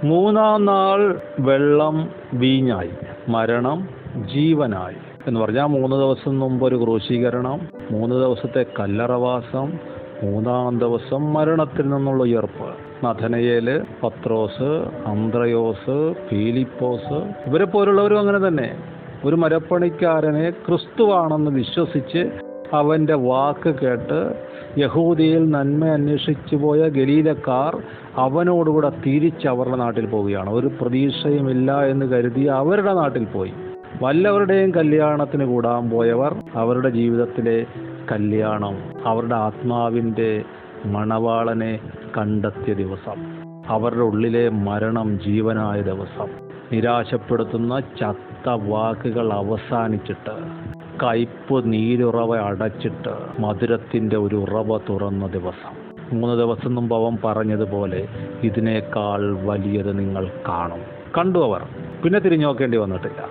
മൂന്നാം നാൾ വെള്ളം വീഞ്ഞായി, മരണം ജീവനായി എന്ന് പറഞ്ഞാൽ 3 ദിവസം മുമ്പ് ഒരു ക്രൂശീകരണം, 3 ദിവസത്തെ കല്ലറവാസം, 3-ാം ദിവസം മരണത്തിൽ നിന്നുള്ള ഉയർപ്പ്. നഥനയേല്, പത്രോസ്, അന്ത്രയോസ്, ഫിലിപ്പോസ് ഇവരെ പോലുള്ളവരും അങ്ങനെ തന്നെ. ഒരു മരപ്പണിക്കാരനെ ക്രിസ്തുവാണെന്ന് വിശ്വസിച്ച് അവൻ്റെ വാക്ക് കേട്ട് യഹൂദിയിൽ നന്മ അന്വേഷിച്ചു പോയ ഗലീലക്കാർ അവനോടുകൂടെ തിരിച്ച് അവരുടെ നാട്ടിൽ പോവുകയാണ്. ഒരു പ്രതീക്ഷയുമില്ല എന്ന് കരുതി അവരുടെ നാട്ടിൽ പോയി. വല്ലവരുടെയും കല്യാണത്തിന് കൂടാൻ പോയവർ അവരുടെ ജീവിതത്തിലെ കല്യാണം, അവരുടെ ആത്മാവിൻ്റെ മണവാളനെ കണ്ടെത്തിയ ദിവസം, അവരുടെ ഉള്ളിലെ മരണം ജീവനായ ദിവസം, നിരാശപ്പെടുത്തുന്ന ചത്ത വാക്കുകൾ അവസാനിച്ചിട്ട്, കയ്പ് നീരുറവ അടച്ചിട്ട് മധുരത്തിൻ്റെ ഒരു ഉറവ തുറന്ന ദിവസം. 3 ദിവസം മുമ്പ് അവൻ പറഞ്ഞതുപോലെ ഇതിനേക്കാൾ വലിയത് നിങ്ങൾ കാണും. കണ്ടു അവർ, പിന്നെ തിരിഞ്ഞു നോക്കേണ്ടി വന്നിട്ടില്ല.